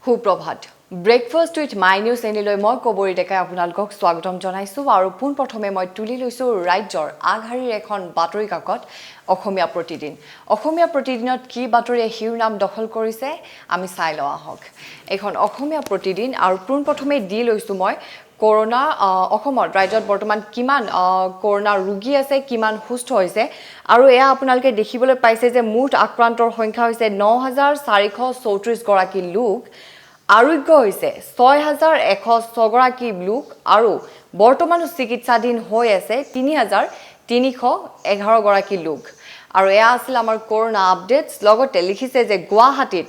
Suprabhat breakfast with my news চেনেললৈ মই কবৰী ডেকাই আপোনালোকক স্বাগতম জনাইছোঁ আৰু পোনপ্ৰথমে মই তুলি লৈছোঁ ৰাজ্যৰ আগশাৰীৰ এখন বাতৰি কাকত অসমীয়া প্ৰতিদিন। অসমীয়া প্ৰতিদিনত কি বাতৰিয়ে শিৰোনাম দখল কৰিছে আমি চাই লওঁ আহক। এখন অসমীয়া প্ৰতিদিন আৰু পোনপ্ৰথমে দি লৈছোঁ মই কৰোনা অসমত ৰাজ্যত বৰ্তমান কিমান কৰোনা ৰোগী আছে কিমান সুস্থ হৈছে আৰু এয়া আপোনালোকে দেখিবলৈ পাইছে যে মুঠ আক্ৰান্তৰ সংখ্যা হৈছে ৯,৪৩৪ গৰাকী লোক আৰোগ্য হৈছে ৬,১০৬ গৰাকী লোক আৰু বৰ্তমানো চিকিৎসাধীন হৈ আছে ৩,৩১১ গৰাকী লোক আৰু এয়া আছিল আমাৰ কৰোনা আপডেটছ। লগতে লিখিছে যে গুৱাহাটীত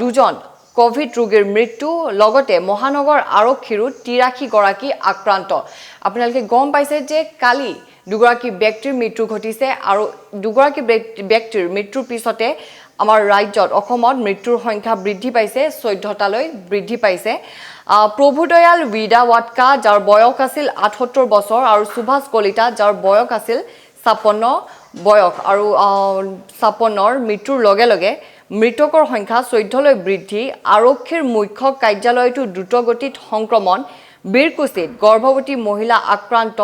দুজন কোভিড ৰোগীৰ মৃত্যু লগতে মহানগৰ আৰক্ষীৰো ৮৩ গৰাকী আক্ৰান্ত। আপোনালোকে গম পাইছে যে কালি দুগৰাকী ব্যক্তিৰ মৃত্যু ঘটিছে আৰু দুগৰাকী ব্যক্তিৰ মৃত্যুৰ পিছতে আমাৰ ৰাজ্যত অসমত মৃত্যুৰ সংখ্যা বৃদ্ধি পাইছে ১৪টালৈ বৃদ্ধি পাইছে। প্ৰভুদয়াল ৱিদাৱাটকা যাৰ বয়স আছিল ৭৮ বছৰ আৰু সুভাষ কলিতা যাৰ বয়স আছিল ৫৬ বয়স আৰু ৫৬ৰ মৃত্যুৰ লগে লগে মৃতকৰ সংখ্যা ১৪লৈ বৃদ্ধি। আৰক্ষীৰ মুখ্য কাৰ্যালয়তো দ্ৰুতগতিত সংক্ৰমণ। বীৰকুছিত গৰ্ভৱতী মহিলা আক্ৰান্ত,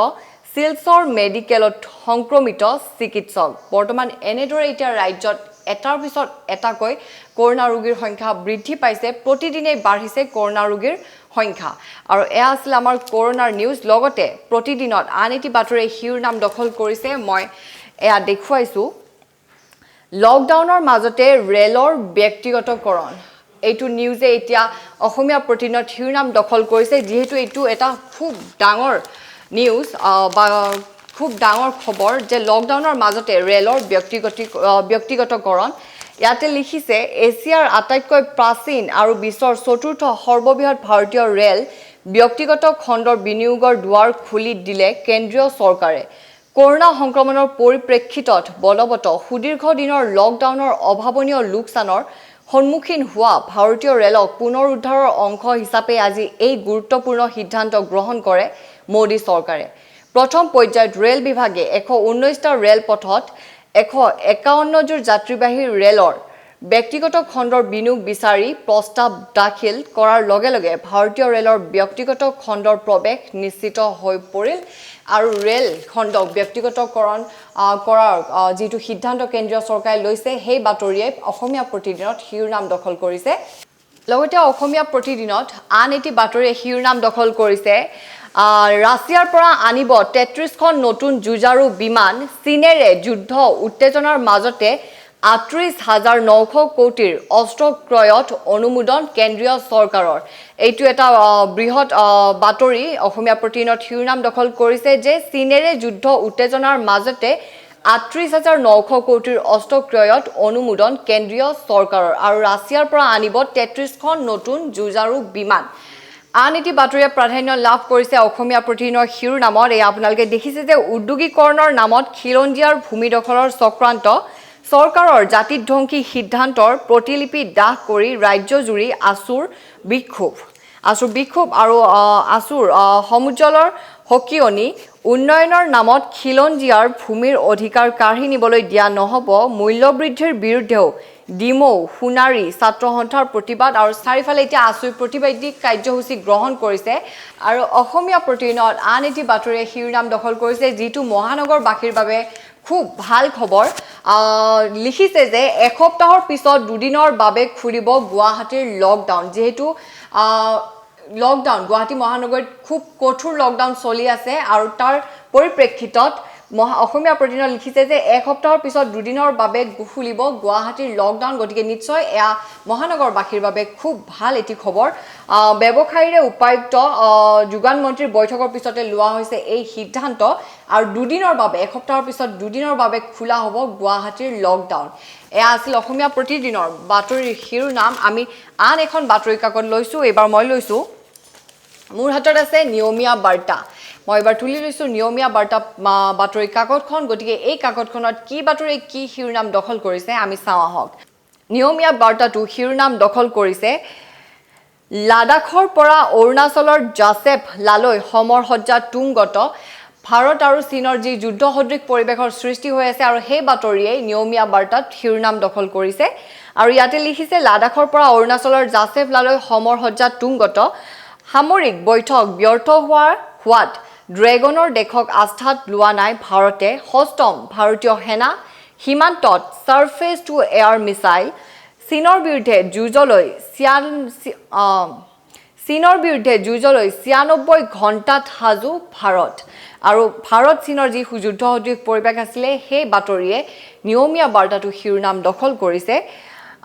শিলচৰ মেডিকেলত সংক্ৰমিত চিকিৎসক। বৰ্তমান এনেদৰে এতিয়া ৰাজ্যত এটাৰ পিছত এটাকৈ কৰোনা ৰোগীৰ সংখ্যা বৃদ্ধি পাইছে, প্ৰতিদিনেই বাঢ়িছে কৰোনা ৰোগীৰ সংখ্যা আৰু এয়া আছিল আমাৰ কৰোনাৰ নিউজ। লগতে প্ৰতিদিনত আন এটি বাতৰিয়ে শিৰোনাম দখল কৰিছে, মই এয়া দেখুৱাইছোঁ। লকডাউনৰ মাজতে ৰেলৰ ব্যক্তিগতকৰণ। এইটো নিউজে এতিয়া অসমীয়া প্ৰতিদিনত শিৰোনাম দখল কৰিছে, যিহেতু এইটো এটা খুব ডাঙৰ নিউজ বা খুব ডাঙৰ খবৰ যে লকডাউনৰ মাজতে ৰেলৰ ব্যক্তিগতকৰণ। ইয়াতে লিখিছে এছিয়াৰ আটাইতকৈ প্ৰাচীন আৰু বিশ্বৰ চতুৰ্থ সৰ্ববৃহৎ ভাৰতীয় ৰেল ব্যক্তিগত খণ্ডৰ বিনিয়োগৰ দুৱাৰ খুলি দিলে কেন্দ্ৰীয় চৰকাৰে। কৰোনা সংক্ৰমণৰ পৰিপ্ৰেক্ষিতত বলবৎ সুদীৰ্ঘ দিনৰ লকডাউনৰ অভাৱনীয় লোকচানৰ সন্মুখীন হোৱা ভাৰতীয় ৰেলক পুনৰুদ্ধাৰৰ অংশ হিচাপে আজি এই গুৰুত্বপূৰ্ণ সিদ্ধান্ত গ্ৰহণ কৰে মোদী চৰকাৰে। প্ৰথম পৰ্যায়ত ৰেল বিভাগে ১১৯টা ৰেলপথত ১৫১যোৰ যাত্ৰীবাহী ৰেলৰ ব্যক্তিগত খণ্ডৰ বিনিয়োগ বিচাৰি প্ৰস্তাৱ দাখিল কৰাৰ লগে লগে ভাৰতীয় ৰেলৰ ব্যক্তিগত খণ্ডৰ প্ৰৱেশ নিশ্চিত হৈ পৰিল আৰু ৰেল খণ্ডক ব্যক্তিগতকৰণ কৰাৰ যিটো সিদ্ধান্ত কেন্দ্ৰীয় চৰকাৰে লৈছে সেই বাতৰিয়ে অসমীয়া প্ৰতিদিনত শিৰোনাম দখল কৰিছে। লগতে অসমীয়া প্ৰতিদিনত আন এটি বাতৰিয়ে শিৰোনাম দখল কৰিছে, ৰাছিয়াৰ পৰা আনিব ৩৩খন নতুন যুঁজাৰু বিমান, চীনেৰে যুদ্ধ উত্তেজনাৰ মাজতে ৩৮,৯০০ কোটিৰ অস্ত্ৰ ক্ৰয়ত অনুমোদন কেন্দ্ৰীয় চৰকাৰৰ। এইটো এটা বৃহৎ বাতৰি অসমীয়া প্ৰতিদিনত শিৰোনাম দখল কৰিছে যে চীনেৰে যুদ্ধ উত্তেজনাৰ মাজতে ৩৮,৯০০ কোটিৰ অস্ত্ৰ ক্ৰয়ত অনুমোদন কেন্দ্ৰীয় চৰকাৰৰ আৰু ৰাছিয়াৰ পৰা আনিব ৩৩খন নতুন যুঁজাৰু বিমান। আন এটি বাতৰিয়ে প্ৰাধান্য লাভ কৰিছে অসমীয়া প্ৰতিদিনৰ শিৰোনামত। এয়া আপোনালোকে দেখিছে যে উদ্যোগীকৰণৰ নামত খিলঞ্জীয়াৰ ভূমি দখলৰ চক্ৰান্ত, চৰকাৰৰ জাতিধ্বংসী সিদ্ধান্তৰ প্ৰতিলিপি দাহ কৰি ৰাজ্যজুৰি আছুৰ বিক্ষোভ আৰু আছুৰ সমুজ্জ্বলৰ সকিয়নি। উন্নয়নৰ নামত খিলঞ্জীয়াৰ ভূমিৰ অধিকাৰ কাঢ়ি নিবলৈ দিয়া নহ'ব, মূল্যবৃদ্ধিৰ বিৰুদ্ধেও ডিমৌ সোণাৰী ছাত্ৰ সন্থাৰ প্ৰতিবাদ আৰু চাৰিওফালে এতিয়া আছুই প্ৰতিবাদী কাৰ্যসূচী গ্ৰহণ কৰিছে। আৰু অসমীয়া প্ৰতিদিনত আন এটি বাতৰিয়ে শিৰোনাম দখল কৰিছে, যিটো মহানগৰবাসীৰ বাবে খুব ভাল খবৰ। লিখিছে যে এসপ্তাহৰ পিছত দুদিনৰ বাবে খুলিব গুৱাহাটীৰ লকডাউন। যিহেতু লকডাউন গুৱাহাটী মহানগৰীত খুব কঠোৰ লকডাউন চলি আছে আৰু তাৰ পৰিপ্ৰেক্ষিতত অসমীয়া প্ৰতিদিনত লিখিছে যে এসপ্তাহৰ পিছত দুদিনৰ বাবে খুলিব গুৱাহাটীৰ লকডাউন। গতিকে নিশ্চয় এয়া মহানগৰবাসীৰ বাবে খুব ভাল এটি খবৰ। ব্যৱসায়ীৰে উপায়ুক্ত যোগান মন্ত্ৰীৰ বৈঠকৰ পিছতে লোৱা হৈছে এই সিদ্ধান্ত আৰু দুদিনৰ বাবে এসপ্তাহৰ পিছত দুদিনৰ বাবে খোলা হ'ব গুৱাহাটীৰ লকডাউন। এয়া আছিল অসমীয়া প্ৰতিদিনৰ বাতৰিৰ শিৰোনাম। আমি আন এখন বাতৰি কাকত লৈছোঁ, এইবাৰ মই লৈছোঁ, মোৰ হাতত আছে নিয়মীয়া বাৰ্তা। মই এবাৰ তুলি লৈছোঁ নিয়মীয়া বাৰ্তা বাতৰি কাকতখন। গতিকে এই কাকতখনত কি বাতৰি কি শিৰোনাম দখল কৰিছে আমি চাওঁ আহক। নিয়মীয়া বাৰ্তাটো শিৰোনাম দখল কৰিছে, লাডাখৰ পৰা অৰুণাচলৰ জাছেপ লালৈ সমৰসজ্জা তুংগত, ভাৰত আৰু চীনৰ যি যুদ্ধ সদৃশ পৰিৱেশৰ সৃষ্টি হৈ আছে আৰু সেই বাতৰিয়ে নিয়মীয়া বাৰ্তাত শিৰোনাম দখল কৰিছে আৰু ইয়াতে লিখিছে লাডাখৰ পৰা অৰুণাচলৰ জাছেফলালৈ সমৰসজ্জা তুংগত সামৰিক বৈঠক ব্যৰ্থ হোৱাত ড্ৰেগনৰ দেশক আস্থাত লোৱা নাই ভাৰতে ষষ্ঠম ভাৰতীয় সেনা সীমান্তত সাৰ্ফেচ টু এয়াৰ মিছাইল চীনৰ বিৰুদ্ধে যুঁজলৈ 96 ঘণ্টাত সাজু ভাৰত আৰু ভাৰত চীনৰ যি যুদ্ধ সদৃশ পৰিৱেশ আছিলে সেই বাতৰিয়ে নিয়মীয়া বাৰ্তাটো শিৰোনাম দখল কৰিছে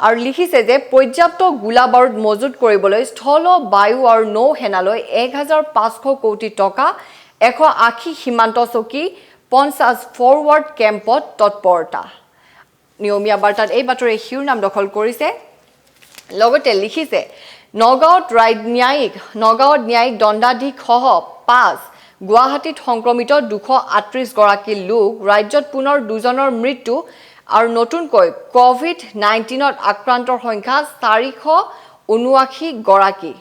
আৰু লিখিছে যে পৰ্যাপ্ত গোলা বাৰুদ মজুত কৰিবলৈ স্থল বায়ু আৰু নৌ সেনালৈ 1500 কোটি টকা 180 সীমান্ত চকী 50 ফৰৱাৰ্ড কেম্পত তৎপৰতা নিয়মীয়া বাৰ্তাত এই বাতৰিয়ে শিৰোনাম দখল কৰিছে লগতে লিখিছে নগাঁৱত ন্যায়িক দণ্ডাধীশসহ 5 গুৱাহাটীত সংক্ৰমিত 238 গৰাকী লোক ৰাজ্যত পুনৰ 2জনৰ মৃত্যু আৰু নতুনকৈ কোভিড-19ত আক্ৰান্তৰ সংখ্যা 479 গৰাকী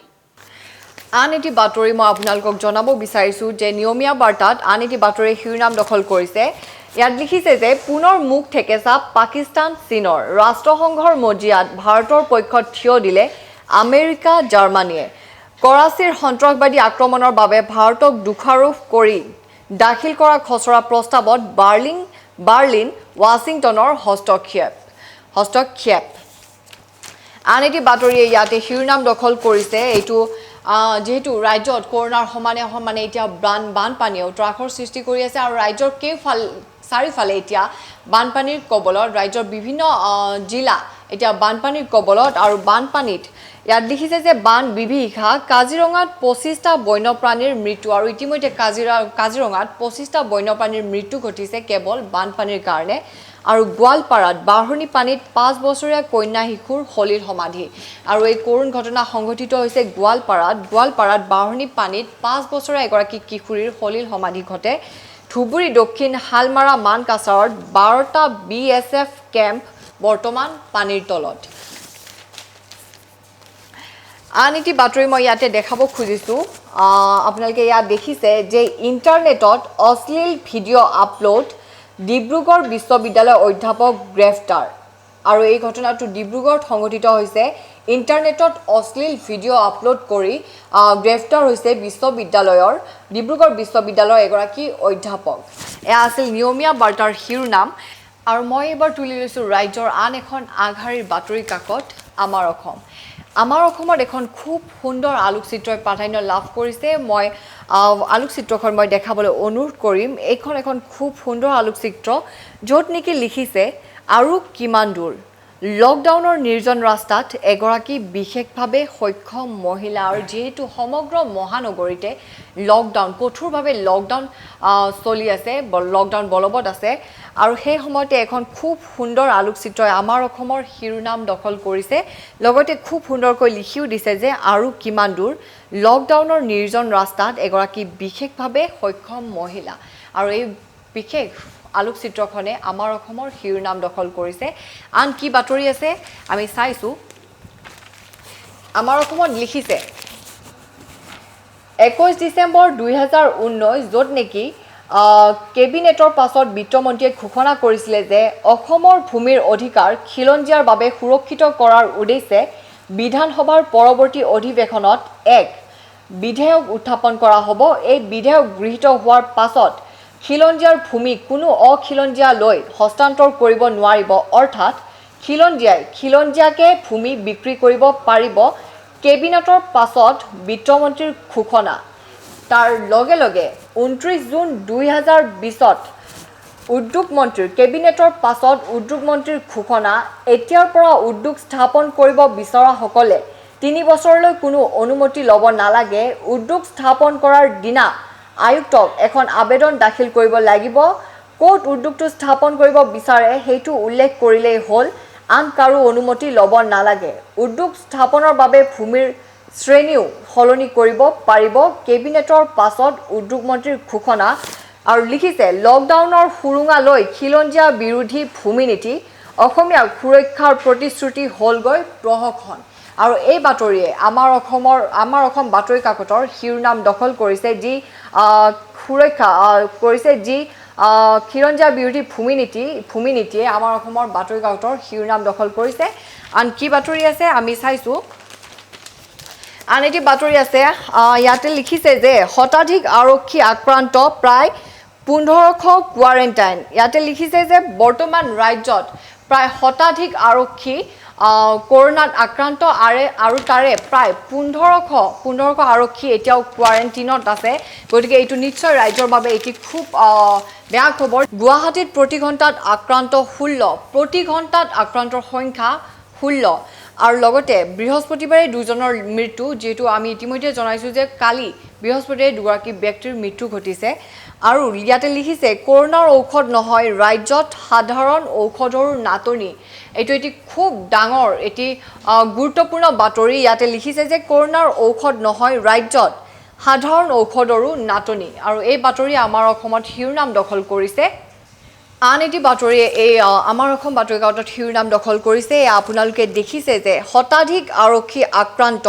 আন এটি বাতৰি মই আপোনালোকক জনাব বিচাৰিছো যে নিয়মীয়া বাৰ্তাত আন এটি বাতৰিয়ে শিৰোনাম দখল কৰিছে ইয়াত লিখিছে যে পুনৰ মুখ ঠেকেচা পাকিস্তান চীনৰ ৰাষ্ট্ৰসংঘৰ মজিয়াত ভাৰতৰ পক্ষত থিয় দিলে আমেৰিকা জাৰ্মানীয়ে কৰাচীৰ সন্ত্ৰাসবাদী আক্ৰমণৰ বাবে ভাৰতক দোষাৰোপ কৰি দাখিল কৰা খচৰা প্ৰস্তাৱত বাৰ্লিন ৱাশ্বিংটনৰ হস্তক্ষেপ আন এটি বাতৰিয়ে ইয়াতে শিৰোনাম দখল কৰিছে এইটো যেহেতু ৰাজ্যত কৰোনাৰ সমানে এতিয়া বানপানীয়ে ত্ৰাসৰ সৃষ্টি কৰি আছে আৰু ৰাজ্যৰ চাৰিওফালে এতিয়া বানপানীৰ কবলত ৰাজ্যৰ বিভিন্ন জিলা এতিয়া বানপানীৰ কবলত আৰু বানপানীত ইয়াত লিখিছে যে বান বিভীষিকা কাজিৰঙাত 25টা বন্যপ্ৰাণীৰ মৃত্যু আৰু ইতিমধ্যে কাজিৰঙাত 25টা বন্যপ্ৰাণীৰ মৃত্যু ঘটিছে কেৱল বানপানীৰ কাৰণে আৰু গোৱালপাৰাত বাঢ়নী পানীত 5 বছৰীয়া কন্যা শিশুৰ হলিৰ সমাধি আৰু এই কৰুণ ঘটনা সংঘটিত হৈছে গোৱালপাৰাত বাঢ়নী পানীত 5 বছৰীয়া এগৰাকী কিশোৰীৰ হলিৰ সমাধি ঘটে ধুবুৰী দক্ষিণ হালমাৰা মানকাছাৰত 12টা BSF কেম্প বৰ্তমান পানীৰ তলত আন এটি বাতৰি মই ইয়াতে দেখাব খুজিছো আপোনালোকে ইয়াত দেখিছে যে ইণ্টাৰনেটত অশ্লীল ভিডিঅ' আপলোড ডিব্ৰুগড় বিশ্ববিদ্যালয়ৰ অধ্যাপক গ্ৰেফতাৰ আৰু এই ঘটনাটো ডিব্ৰুগড়ত সংঘটিত হৈছে ইণ্টাৰনেটত অশ্লীল ভিডিঅ' আপলোড কৰি গ্ৰেফতাৰ হৈছে ডিব্ৰুগড় বিশ্ববিদ্যালয়ৰ এগৰাকী অধ্যাপক এয়া আছিল নিয়মীয়া বাৰ্তাৰ শিৰোনাম আৰু মই এবাৰ তুলি লৈছো ৰাজ্যৰ আন এখন আগশাৰীৰ বাতৰি কাকত আমাৰ অসমত এখন খুব সুন্দৰ আলোকচিত্ৰই প্ৰাধান্য লাভ কৰিছে মই আলোকচিত্ৰখন মই দেখাবলৈ অনুৰোধ কৰিম এইখন এখন খুব সুন্দৰ আলোকচিত্ৰ য'ত নেকি লিখিছে আৰু কিমান দূৰ লকডাউনৰ নিৰ্জন ৰাস্তাত এগৰাকী বিশেষভাৱে সক্ষম মহিলা আৰু যেহেতু সমগ্ৰ মহানগৰীতে লকডাউন কঠোৰভাৱে লকডাউন চলি আছে লকডাউন বলবৎ আছে আৰু সেই সময়তে এখন খুব সুন্দৰ আলোকচিত্ৰই আমাৰ অসমৰ শিৰোনাম দখল কৰিছে লগতে খুব সুন্দৰকৈ লিখিও দিছে যে আৰু কিমান দূৰ লকডাউনৰ নিৰ্জন ৰাস্তাত এগৰাকী বিশেষভাৱে সক্ষম মহিলা আৰু এই বিশেষ আলোকচিত্ৰখনে আমাৰ অসমৰ শিৰোনাম দখল কৰিছে আন কি বাতৰি আছে আমি চাইছো আমাৰ অসমত লিখিছে 21 ডিসেম্বৰ 2019 য'ত নেকি কেবিনেটৰ পাছত বিত্তমন্ত্ৰীয়ে ঘোষণা কৰিছিলে যে অসমৰ ভূমিৰ অধিকাৰ খিলঞ্জীয়াৰ বাবে সুৰক্ষিত কৰাৰ উদ্দেশ্যে বিধানসভাৰ পৰৱৰ্তী অধিৱেশনত এক বিধেয়ক উত্থাপন কৰা হ'ব এই বিধেয়ক গৃহীত হোৱাৰ পাছত খিলঞ্জীয়াৰ ভূমি কোনো অখিলঞ্জীয়ালৈ হস্তান্তৰ কৰিব নোৱাৰিব অৰ্থাৎ খিলঞ্জীয়াকে ভূমি বিক্ৰী কৰিব পাৰিব কেবিনেটৰ পাছত বিত্তমন্ত্ৰীৰ ঘোষণা তাৰ লগে লগে 29 জুন 2020ত উদ্যোগ মন্ত্ৰীৰ কেবিনেটৰ পাছত উদ্যোগ মন্ত্ৰীৰ ঘোষণা এতিয়াৰ পৰা উদ্যোগ স্থাপন কৰিব বিচৰাসকলে 3 বছৰলৈ কোনো অনুমতি ল'ব নালাগে উদ্যোগ স্থাপন কৰাৰ দিনা আয়ুক্তক এখন আবেদন দাখিল কৰিব লাগিব কোট উদ্যোগটো স্থাপন কৰিব বিচাৰে হেতু উল্লেখ কৰিলেই হ'ল আন কাৰো অনুমতি ল'ব নালাগে উদ্যোগ স্থাপনৰ বাবে ভূমিৰ শ্ৰেণীও সলনি কৰিব পাৰিব কেবিনেটৰ পাছত উদ্যোগ মন্ত্ৰীৰ ঘোষণা আৰু লিখিছে লকডাউনৰ সুৰুঙা লৈ খিলঞ্জীয়া বিৰোধী ভূমি নীতি অসমীয়া সুৰক্ষাৰ প্ৰতিশ্ৰুতি হ'লগৈ প্ৰহসন আৰু এই বাতৰিয়ে আমাৰ অসম বাতৰি কাকতৰ শিৰোনাম দখল কৰিছে যি সুৰক্ষা কৰিছে যি খিৰঞ্জীয়া বিৰোধী ভূমিনীতিয়ে আমাৰ অসমৰ বাতৰি কাকতৰ শিৰোনাম দখল কৰিছে আন কি বাতৰি আছে আমি চাইছো আন এটি বাতৰি আছে ইয়াতে লিখিছে যে শতাধিক আৰক্ষী আক্ৰান্ত প্ৰায় 1500 কোৱাৰেণ্টাইন ইয়াতে লিখিছে যে বৰ্তমান ৰাজ্যত প্ৰায় শতাধিক আৰক্ষী কৰোনাত আক্ৰান্ত আৰু তাৰে প্ৰায় 1500 আৰক্ষী এতিয়াও কোৱাৰেণ্টাইনত আছে গতিকে এইটো নিশ্চয় ৰাজ্যৰ বাবে এটি খুব বেয়া খবৰ গুৱাহাটীত প্ৰতি ঘণ্টাত আক্ৰান্ত 16 প্ৰতি ঘণ্টাত আক্ৰান্তৰ সংখ্যা 16 আৰু লগতে বৃহস্পতিবাৰে দুজনৰ মৃত্যু যেটো আমি ইতিমধ্যে জনাইছো যে কালি বৃহস্পতিবাৰে দুগৰাকী ব্যক্তিৰ মৃত্যু ঘটিছে আৰু ইয়াতে লিখিছে কৰোনাৰ ঔষধ নহয় ৰাজ্যত সাধাৰণ ঔষধৰ নাটনি এইটো এটি খুব ডাঙৰ এটি গুৰুত্বপূৰ্ণ বাতৰি ইয়াতে লিখিছে যে কৰোনাৰ ঔষধ নহয় ৰাজ্যত সাধাৰণ ঔষধৰো নাটনি আৰু এই বাতৰি আমাৰ অসমত শিৰোনাম দখল কৰিছে আন এটি বাতৰিয়ে এই আমাৰ অসম বাতৰি কাকতত শিৰোনাম দখল কৰিছে আপোনালোকে দেখিছে যে শতাধিক আৰক্ষী আক্ৰান্ত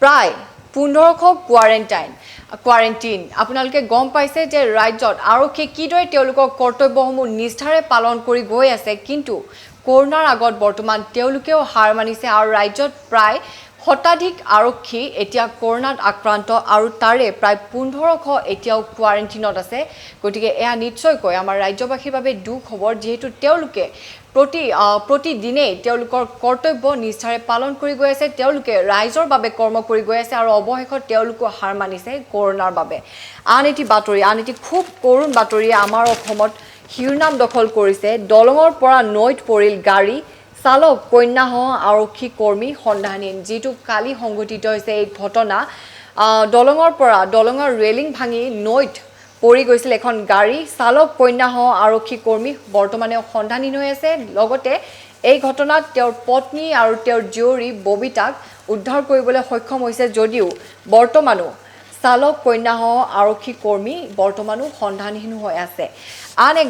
প্ৰায় 1500 কোৱাৰেণ্টাইন আপোনালোকে গম পাইছে যে ৰাজ্যত আৰক্ষী কিদৰে তেওঁলোকৰ কৰ্তব্যসমূহ নিষ্ঠাৰে পালন কৰি গৈ আছে কিন্তু কৰোনাৰ আগত বৰ্তমান তেওঁলোকেও হাৰ মানিছে আৰু ৰাজ্যত প্ৰায় শতাধিক আৰক্ষী এতিয়া কৰোনাত আক্ৰান্ত আৰু তাৰে প্ৰায় 1500 এতিয়াও কোৱাৰেণ্টাইনত আছে গতিকে এয়া নিশ্চয়কৈ আমাৰ ৰাজ্যবাসীৰ বাবে দুখ খবৰ যেহেতু তেওঁলোকে প্ৰতিদিনে তেওঁলোকৰ কৰ্তব্য নিষ্ঠাৰে পালন কৰি গৈ আছে তেওঁলোকে ৰাইজৰ বাবে কৰ্ম কৰি গৈ আছে আৰু অৱশেষত তেওঁলোকো হাৰ মানিছে কৰোনাৰ বাবে আন এটি খুব কৰুণ বাতৰিয়ে আমাৰ অসমত শিৰোনাম দখল কৰিছে দলঙৰ পৰা নৈত পৰিল গাড়ী চালক কন্যাসহ আৰক্ষী কৰ্মী সন্ধানহীন যেটো কালি সংঘটিত হৈছে এই ঘটনা দলঙৰ ৰেলিং ভাঙি নৈত পৰি গৈছিল এখন গাড়ী চালক কন্যাসহ আৰক্ষী কৰ্মী বৰ্তমানে সন্ধানহীন হৈ আছে লগতে এই ঘটনাত তেওঁৰ পত্নী আৰু তেওঁৰ জীয়ৰী ববিতাক উদ্ধাৰ কৰিবলৈ সক্ষম হৈছে যদিও বৰ্তমানো চালক কন্যাসহ আৰক্ষী কৰ্মী বৰ্তমানো সন্ধানহীন হৈ আছে আন এক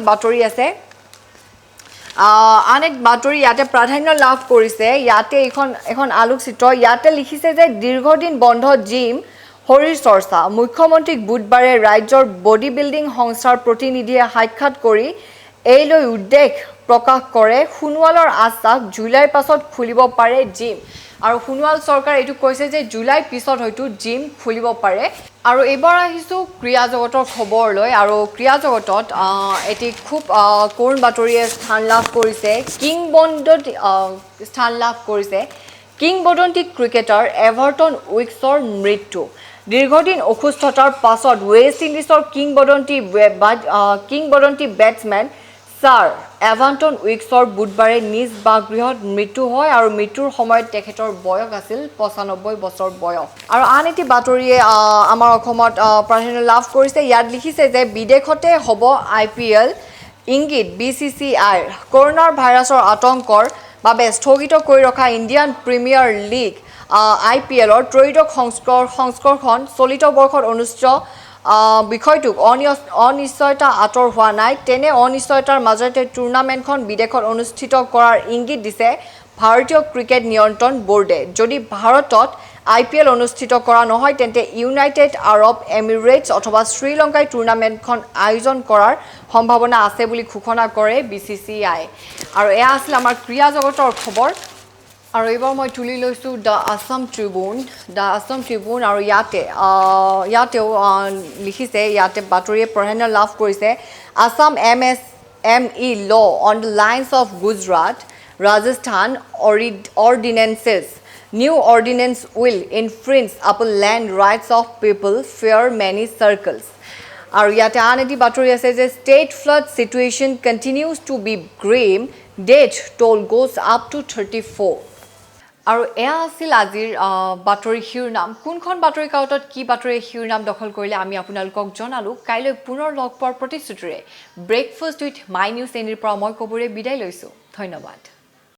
বাতৰি ইয়াতে প্ৰাধান্য লাভ কৰিছে ইয়াতে এখন আলোকচিত্ৰ ইয়াতে লিখিছে যে দীৰ্ঘদিন বন্ধ জিম শৰীৰ চৰ্চা মুখ্যমন্ত্ৰীক বুধবাৰে ৰাজ্যৰ বডি বিল্ডিং সংস্থাৰ প্ৰতিনিধিয়ে সাক্ষাৎ কৰি এইলৈ উদ্বেগ প্ৰকাশ কৰে সোণোৱালৰ আশ্বাস জুলাইৰ পাছত খুলিব পাৰে জিম আৰু সোণোৱাল চৰকাৰ এইটো কৈছে যে জুলাইৰ পিছত হয়তো জিম খুলিব পাৰে আৰু এবাৰ আহিছো ক্ৰীড়া জগতৰ খবৰলৈ আৰু ক্ৰীড়া জগতত এটি খুব কৰুণ বাতৰিয়ে স্থান লাভ কৰিছে কিংবদন্তি ক্ৰিকেটাৰ এভাৰটন উইকছৰ মৃত্যু দীৰ্ঘদিন অসুস্থতাৰ পাছত ৱেষ্ট ইণ্ডিজৰ কিংবদন্তি বেটছমেন ছাৰ এভাৰটন উইকছৰ বুধবাৰে নিজ বাসগৃহত মৃত্যু হয় আৰু মৃত্যুৰ সময়ত তেখেতৰ বয়স আছিল 95 বছৰ বয়স আৰু আন এটি বাতৰিয়ে আমাৰ অসমত প্ৰাধান্য লাভ কৰিছে ইয়াত লিখিছে যে বিদেশতে হ'ব IPL ইংগিত BCCI কৰোনাৰ ভাইৰাছৰ আতংকৰ বাবে স্থগিত কৰি ৰখা ইণ্ডিয়ান প্ৰিমিয়াৰ লীগ IPLৰ ত্ৰয়োদশ সংস্কৰণ চলিত বৰ্ষত অনুষ্ঠিত বিষয়টোক অনিশ্চয়তা আঁতৰ হোৱা নাই তেনে অনিশ্চয়তাৰ মাজতে টুৰ্ণামেণ্টখন বিদেশত অনুষ্ঠিত কৰাৰ ইংগিত দিছে ভাৰতীয় ক্ৰিকেট নিয়ন্ত্ৰণ বোৰ্ডে যদি ভাৰতত IPL অনুষ্ঠিত কৰা নহয় তেন্তে ইউনাইটেড আৰব এমিৰেটছ অথবা শ্ৰীলংকাই টুৰ্ণামেণ্টখন আয়োজন কৰাৰ সম্ভাৱনা আছে বুলি ঘোষণা কৰে BCCI আৰু এয়া আছিল আমাৰ ক্ৰীড়া জগতৰ খবৰ আৰু এইবাৰ মই তুলি লৈছো দ্য আসাম ট্ৰিবিউন আৰু ইয়াতেও লিখিছে ইয়াতে বাতৰিয়ে প্ৰাধান্য লাভ কৰিছে Assam MSME law on the lines of Gujarat Rajasthan ordinances new ordinance will infringe upon land rights of people fear many circles আৰু ইয়াতে আন এটি বাতৰি আছে যে state flood situation continues to be grim death toll goes up to 34 আৰু এয়া আছিল আজিৰ বাতৰি শিৰোনাম কোনখন বাতৰি কাকতত কি বাতৰি শিৰোনাম দখল কৰিলে আমি আপোনালোকক জনালো কাইলৈ পুনৰ লগ পোৱাৰ প্ৰতিশ্ৰুতিৰে ব্ৰেকফাষ্ট উইথ মাই নিউজ এনিৰ পৰা মই কবুৰে বিদায় লৈছো ধন্যবাদ